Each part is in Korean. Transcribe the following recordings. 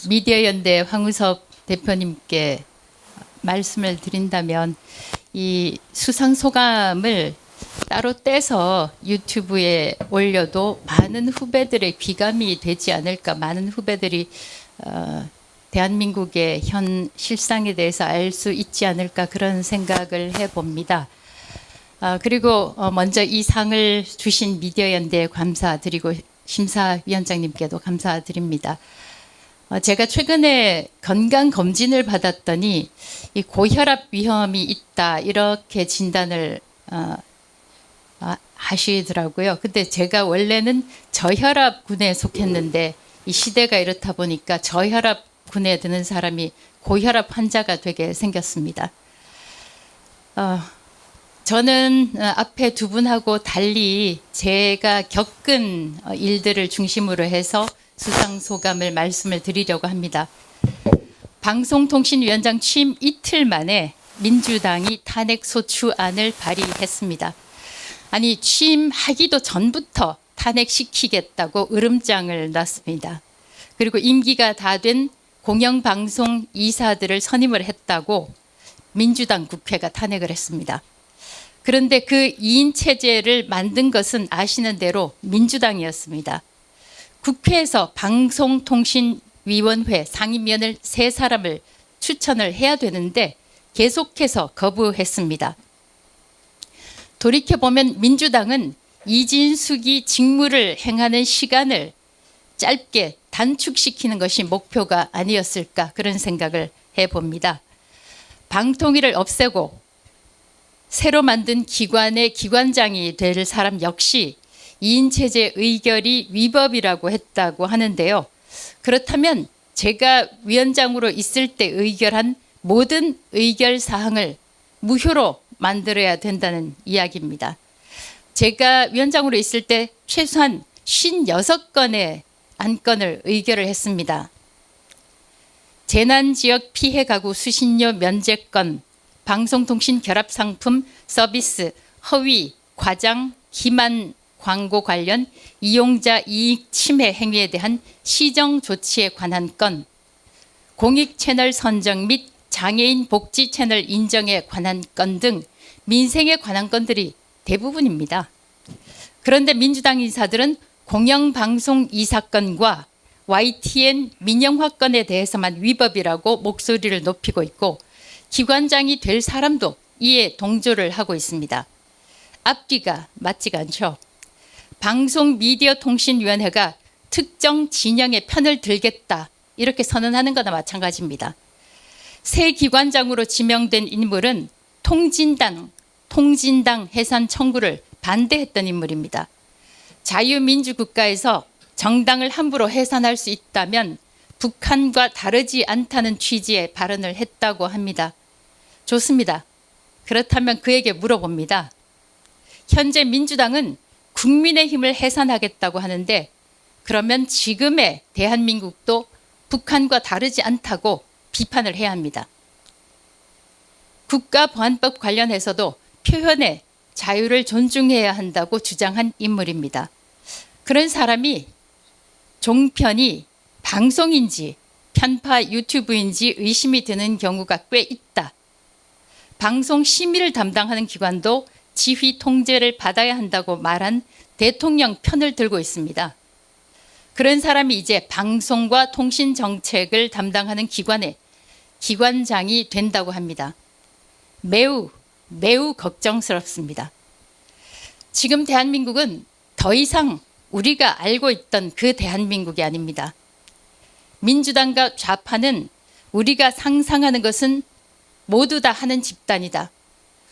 미디어연대 황우섭 대표님께 말씀을 드린다면 이 수상 소감을 따로 떼서 유튜브에 올려도 많은 후배들의 귀감이 되지 않을까, 많은 후배들이 대한민국의 현 실상에 대해서 알 수 있지 않을까 그런 생각을 해봅니다. 그리고 먼저 이 상을 주신 미디어연대에 감사드리고 심사위원장님께도 감사드립니다. 제가 최근에 건강검진을 받았더니 이 고혈압 위험이 있다 이렇게 진단을 하시더라고요. 근데 제가 원래는 저혈압군에 속했는데 이 시대가 이렇다 보니까 저혈압군에 드는 사람이 고혈압 환자가 되게 생겼습니다. 저는 앞에 두 분하고 달리 제가 겪은 일들을 중심으로 해서 수상 소감을 말씀을 드리려고 합니다. 방송통신위원장 취임 이틀 만에 민주당이 탄핵소추안을 발의했습니다. 아니 취임하기도 전부터 탄핵시키겠다고 으름장을 놨습니다. 그리고 임기가 다 된 공영방송 이사들을 선임을 했다고 민주당 국회가 탄핵을 했습니다. 그런데 그 2인 체제를 만든 것은 아시는 대로 민주당이었습니다. 국회에서 방송통신위원회 상임위원을 3사람을 추천을 해야 되는데 계속해서 거부했습니다. 돌이켜보면 민주당은 이진숙이 직무를 행하는 시간을 짧게 단축시키는 것이 목표가 아니었을까 그런 생각을 해봅니다. 방통위를 없애고 새로 만든 기관의 기관장이 될 사람 역시 2인 체제 의결이 위법이라고 했다고 하는데요. 그렇다면 제가 위원장으로 있을 때 의결한 모든 의결 사항을 무효로 만들어야 된다는 이야기입니다. 제가 위원장으로 있을 때 최소한 56건의 안건을 의결을 했습니다. 재난지역 피해 가구 수신료 면제권, 방송통신 결합상품 서비스, 허위, 과장, 기만 광고 관련 이용자 이익 침해 행위에 대한 시정 조치에 관한 건, 공익채널 선정 및 장애인 복지 채널 인정에 관한 건 등 민생에 관한 건들이 대부분입니다. 그런데 민주당 인사들은 공영방송 이 사건과 YTN 민영화 건에 대해서만 위법이라고 목소리를 높이고 있고 기관장이 될 사람도 이에 동조를 하고 있습니다. 앞뒤가 맞지가 않죠. 방송미디어통신위원회가 특정 진영의 편을 들겠다 이렇게 선언하는 거나 마찬가지입니다. 새 기관장으로 지명된 인물은 통진당 해산 청구를 반대했던 인물입니다. 자유민주국가에서 정당을 함부로 해산할 수 있다면 북한과 다르지 않다는 취지의 발언을 했다고 합니다. 좋습니다. 그렇다면 그에게 물어봅니다. 현재 민주당은 국민의힘을 해산하겠다고 하는데 그러면 지금의 대한민국도 북한과 다르지 않다고 비판을 해야 합니다. 국가보안법 관련해서도 표현의 자유를 존중해야 한다고 주장한 인물입니다. 그런 사람이 종편이 방송인지 편파 유튜브인지 의심이 드는 경우가 꽤 있다. 방송 심의를 담당하는 기관도 지휘 통제를 받아야 한다고 말한 대통령 편을 들고 있습니다. 그런 사람이 이제 방송과 통신 정책을 담당하는 기관의 기관장이 된다고 합니다. 매우 걱정스럽습니다. 지금 대한민국은 더 이상 우리가 알고 있던 그 대한민국이 아닙니다. 민주당과 좌파는 우리가 상상하는 것은 모두 다 하는 집단이다.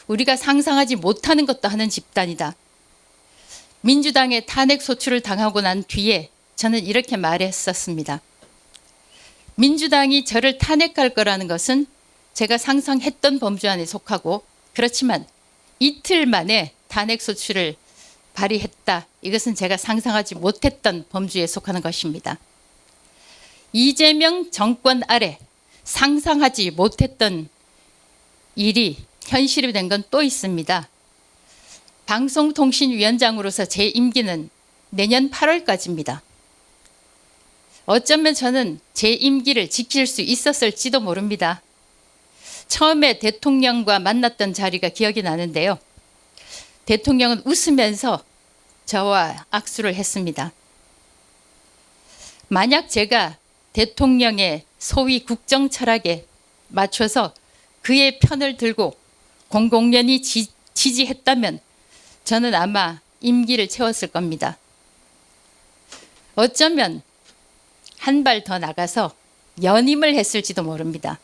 우리가 상상하지 못하는 것도 하는 집단이다. 민주당의 탄핵 소추를 당하고 난 뒤에 저는 이렇게 말했었습니다. 민주당이 저를 탄핵할 거라는 것은 제가 상상했던 범주 안에 속하고 그렇지만 이틀 만에 탄핵 소추를 발의했다. 이것은 제가 상상하지 못했던 범주에 속하는 것입니다. 이재명 정권 아래 상상하지 못했던 일이 현실이 된 건 또 있습니다. 방송통신위원장으로서 제 임기는 내년 8월까지입니다. 어쩌면 저는 제 임기를 지킬 수 있었을지도 모릅니다. 처음에 대통령과 만났던 자리가 기억이 나는데요. 대통령은 웃으면서 저와 악수를 했습니다. 만약 제가 대통령의 소위 국정 철학에 맞춰서 그의 편을 들고 공공연히 지지했다면 저는 아마 임기를 채웠을 겁니다. 어쩌면 한 발 더 나가서 연임을 했을지도 모릅니다.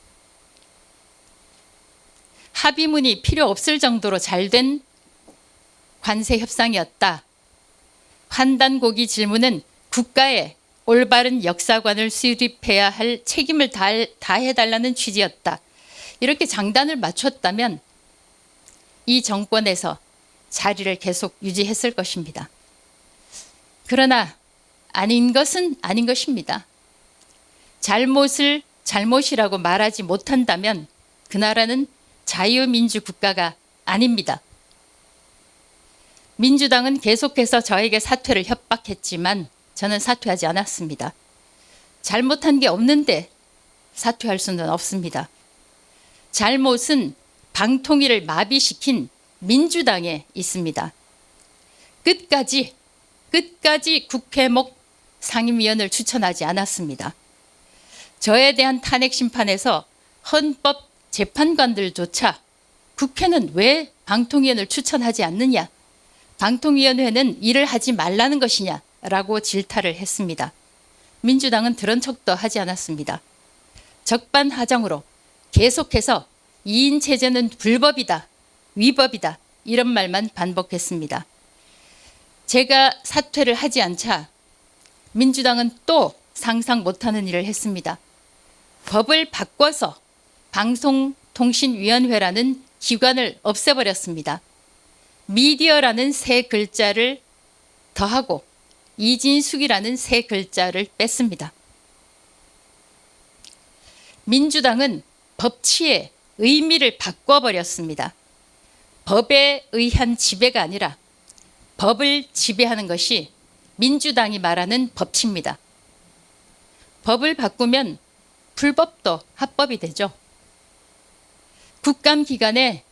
합의문이 필요 없을 정도로 잘된 관세 협상이었다. 환단고기 질문은 국가의 올바른 역사관을 수립해야 할 책임을 다해달라는 취지였다. 이렇게 장단을 맞췄다면 이 정권에서 자리를 계속 유지했을 것입니다. 그러나 아닌 것은 아닌 것입니다. 잘못을 잘못이라고 말하지 못한다면 그 나라는 자유민주 국가가 아닙니다. 민주당은 계속해서 저에게 사퇴를 협박했지만 저는 사퇴하지 않았습니다. 잘못한 게 없는데 사퇴할 수는 없습니다. 잘못은 방통위를 마비시킨 민주당에 있습니다. 끝까지 국회목 상임위원을 추천하지 않았습니다. 저에 대한 탄핵 심판에서 헌법 재판관들조차 국회는 왜 방통위원을 추천하지 않느냐, 방통위원회는 일을 하지 말라는 것이냐라고 질타를 했습니다. 민주당은 들은 척도 하지 않았습니다. 적반하장으로 계속해서 2인 체제는 불법이다, 위법이다 이런 말만 반복했습니다. 제가 사퇴를 하지 않자 민주당은 또 상상 못하는 일을 했습니다. 법을 바꿔서 방송통신위원회라는 기관을 없애버렸습니다. 미디어라는 세 글자를 더하고 이진숙이라는 세 글자를 뺐습니다. 민주당은 법치의 의미를 바꿔버렸습니다. 법에 의한 지배가 아니라 법을 지배하는 것이 민주당이 말하는 법치입니다. 법을 바꾸면 불법도 합법이 되죠. 국감기간에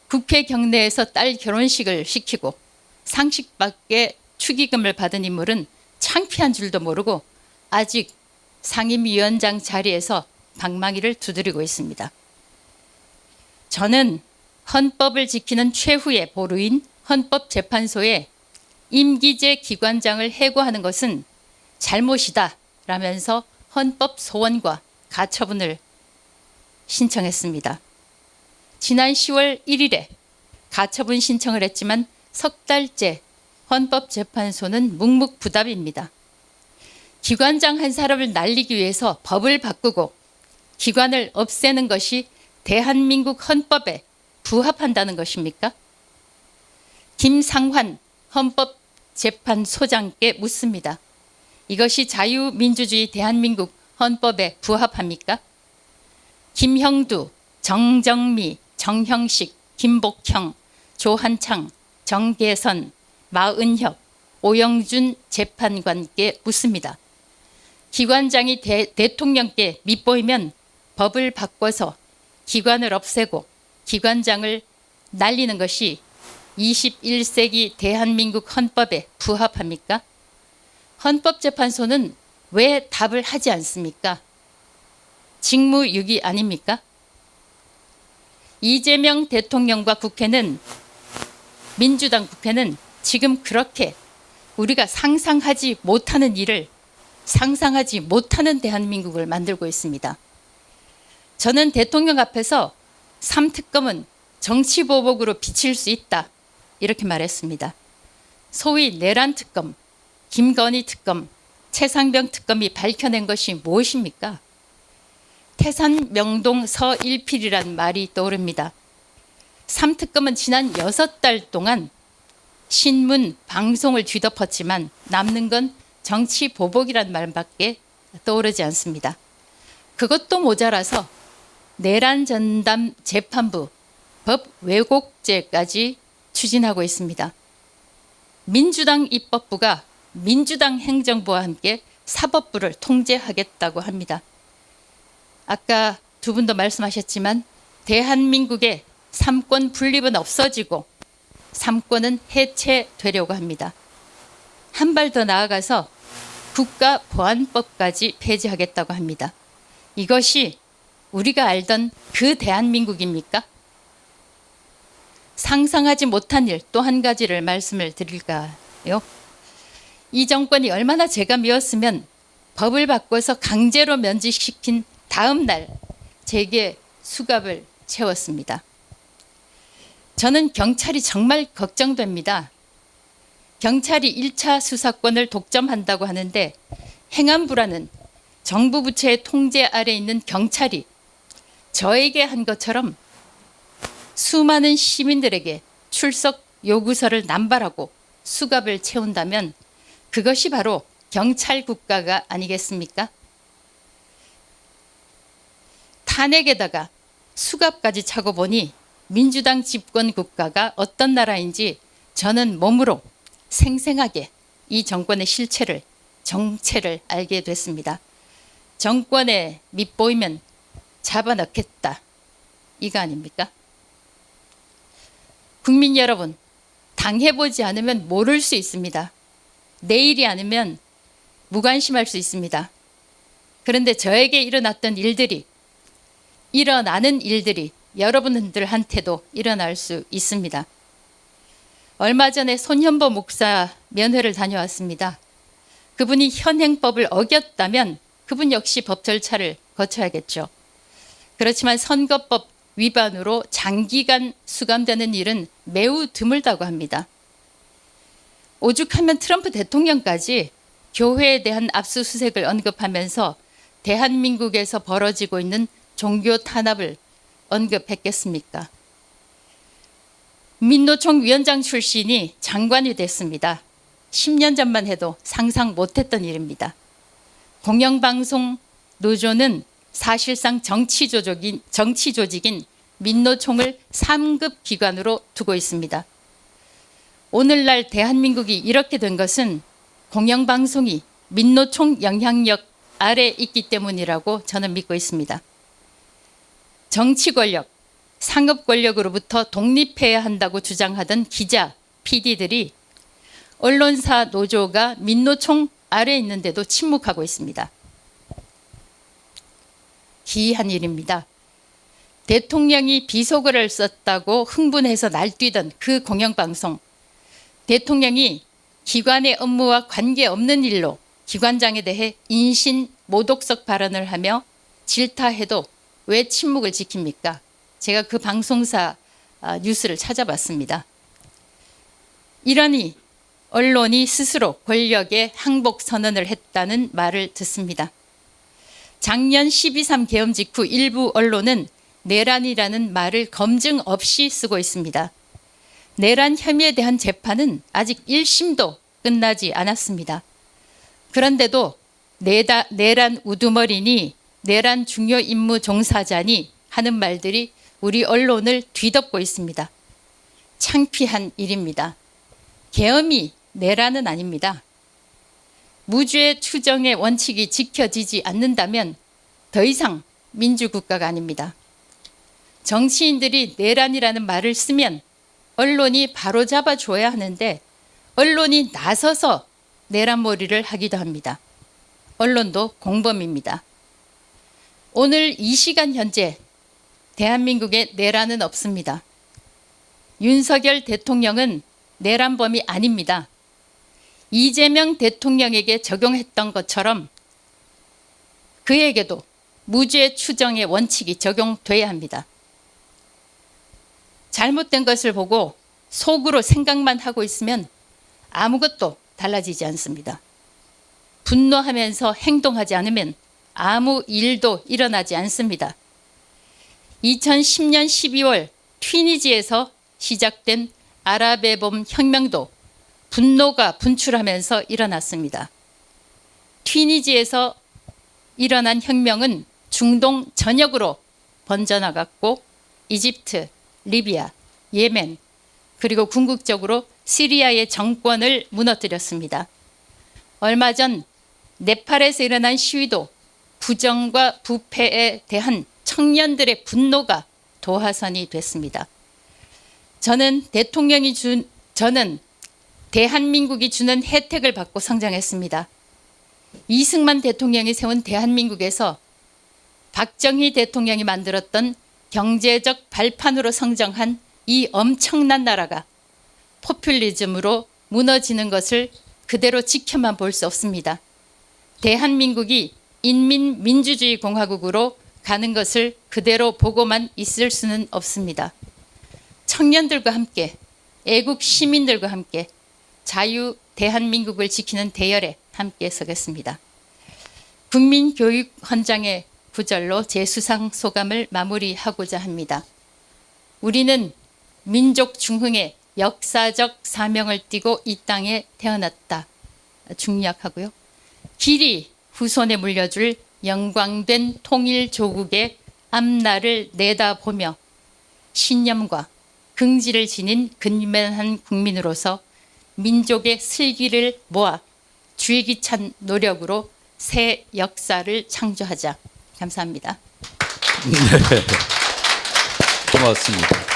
국회 경내에서 딸 결혼식을 시키고 상식밖에 축의금을 받은 인물은 창피한 줄도 모르고 아직 상임위원장 자리에서 방망이를 두드리고 있습니다. 저는 헌법을 지키는 최후의 보루인 헌법재판소에 임기제 기관장을 해고하는 것은 잘못이다 라면서 헌법 소원과 가처분을 신청했습니다. 지난 10월 1일에 가처분 신청을 했지만 석 달째 헌법재판소는 묵묵부답입니다. 기관장 한 사람을 날리기 위해서 법을 바꾸고 기관을 없애는 것이 대한민국 헌법에 부합한다는 것입니까? 김상환 헌법재판소장께 묻습니다. 이것이 자유민주주의 대한민국 헌법에 부합합니까? 김형두, 정정미, 정형식, 김복형, 조한창, 정계선, 마은혁, 오영준 재판관께 묻습니다. 기관장이 대통령께 밑보이면 법을 바꿔서 기관을 없애고 기관장을 날리는 것이 21세기 대한민국 헌법에 부합합니까? 헌법재판소는 왜 답을 하지 않습니까? 직무유기 아닙니까? 이재명 대통령과 국회는, 민주당 국회는 지금 그렇게 우리가 상상하지 못하는 일을, 상상하지 못하는 대한민국을 만들고 있습니다. 저는 대통령 앞에서 3특검은 정치보복으로 비칠 수 있다 이렇게 말했습니다. 소위 내란 특검, 김건희 특검, 최상병 특검이 밝혀낸 것이 무엇입니까? 태산 명동 서일필이란 말이 떠오릅니다. 3특검은 지난 6달 동안 신문, 방송을 뒤덮었지만 남는 건 정치 보복이란 말밖에 떠오르지 않습니다. 그것도 모자라서 내란 전담 재판부 법 왜곡죄까지 추진하고 있습니다. 민주당 입법부가 민주당 행정부와 함께 사법부를 통제하겠다고 합니다. 아까 두 분도 말씀하셨지만 대한민국의 삼권 분립은 없어지고 삼권은 해체되려고 합니다. 한 발 더 나아가서 국가보안법까지 폐지하겠다고 합니다. 이것이 우리가 알던 그 대한민국입니까? 상상하지 못한 일 또 한 가지를 말씀을 드릴까요? 이 정권이 얼마나 제가 미웠으면 법을 바꿔서 강제로 면직시킨 다음 날 제게 수갑을 채웠습니다. 저는 경찰이 정말 걱정됩니다. 경찰이 1차 수사권을 독점한다고 하는데 행안부라는 정부 부처의 통제 아래 있는 경찰이 저에게 한 것처럼 수많은 시민들에게 출석 요구서를 남발하고 수갑을 채운다면 그것이 바로 경찰 국가가 아니겠습니까? 탄핵에다가 수갑까지 차고 보니 민주당 집권 국가가 어떤 나라인지 저는 몸으로 생생하게 이 정권의 실체를, 정체를 알게 됐습니다. 정권에 밑보이면 잡아넣겠다. 이거 아닙니까? 국민 여러분, 당해보지 않으면 모를 수 있습니다. 내일이 아니면 무관심할 수 있습니다. 그런데 저에게 일어나는 일들이 여러분들한테도 일어날 수 있습니다. 얼마 전에 손현보 목사 면회를 다녀왔습니다. 그분이 현행법을 어겼다면 그분 역시 법 절차를 거쳐야겠죠. 그렇지만 선거법 위반으로 장기간 수감되는 일은 매우 드물다고 합니다. 오죽하면 트럼프 대통령까지 교회에 대한 압수수색을 언급하면서 대한민국에서 벌어지고 있는 종교 탄압을 언급했겠습니까? 민노총 위원장 출신이 장관이 됐습니다. 10년 전만 해도 상상 못했던 일입니다. 공영방송 노조는 사실상 정치 조직인 민노총을 3급 기관으로 두고 있습니다. 오늘날 대한민국이 이렇게 된 것은 공영방송이 민노총 영향력 아래 있기 때문이라고 저는 믿고 있습니다. 정치 권력, 상업 권력으로부터 독립해야 한다고 주장하던 기자, PD들이 언론사 노조가 민노총 아래에 있는데도 침묵하고 있습니다. 기이한 일입니다. 대통령이 비속어를 썼다고 흥분해서 날뛰던 그 공영방송, 대통령이 기관의 업무와 관계없는 일로 기관장에 대해 인신 모독적 발언을 하며 질타해도 왜 침묵을 지킵니까? 제가 그 방송사 뉴스를 찾아봤습니다. 이러니 언론이 스스로 권력에 항복 선언을 했다는 말을 듣습니다. 작년 12.3 계엄 직후 일부 언론은 내란이라는 말을 검증 없이 쓰고 있습니다. 내란 혐의에 대한 재판은 아직 1심도 끝나지 않았습니다. 그런데도 내란 우두머리니 내란 중요 임무 종사자니 하는 말들이 우리 언론을 뒤덮고 있습니다. 창피한 일입니다. 계엄이 내란은 아닙니다. 무죄 추정의 원칙이 지켜지지 않는다면 더 이상 민주국가가 아닙니다. 정치인들이 내란이라는 말을 쓰면 언론이 바로잡아줘야 하는데 언론이 나서서 내란몰이를 하기도 합니다. 언론도 공범입니다. 오늘 이 시간 현재 대한민국에 내란은 없습니다. 윤석열 대통령은 내란범이 아닙니다. 이재명 대통령에게 적용했던 것처럼 그에게도 무죄 추정의 원칙이 적용돼야 합니다. 잘못된 것을 보고 속으로 생각만 하고 있으면 아무것도 달라지지 않습니다. 분노하면서 행동하지 않으면 아무 일도 일어나지 않습니다. 2010년 12월 튀니지에서 시작된 아랍의 봄 혁명도 분노가 분출하면서 일어났습니다. 튀니지에서 일어난 혁명은 중동 전역으로 번져나갔고 이집트, 리비아, 예멘 그리고 궁극적으로 시리아의 정권을 무너뜨렸습니다. 얼마 전 네팔에서 일어난 시위도 부정과 부패에 대한 청년들의 분노가 도화선이 됐습니다. 저는 대한민국이 주는 혜택을 받고 성장했습니다. 이승만 대통령이 세운 대한민국에서 박정희 대통령이 만들었던 경제적 발판으로 성장한 이 엄청난 나라가 포퓰리즘으로 무너지는 것을 그대로 지켜만 볼 수 없습니다. 대한민국이 인민민주주의 공화국으로 가는 것을 그대로 보고만 있을 수는 없습니다. 청년들과 함께, 애국 시민들과 함께 자유 대한민국을 지키는 대열에 함께 서겠습니다. 국민교육헌장의 구절로 제 수상 소감을 마무리하고자 합니다. 우리는 민족 중흥의 역사적 사명을 띠고 이 땅에 태어났다. 중략하고요. 길이 후손에 물려줄 영광된 통일조국의 앞날을 내다보며 신념과 긍지를 지닌 근면한 국민으로서 민족의 슬기를 모아 주의기찬 노력으로 새 역사를 창조하자. 감사합니다. 네. 고맙습니다.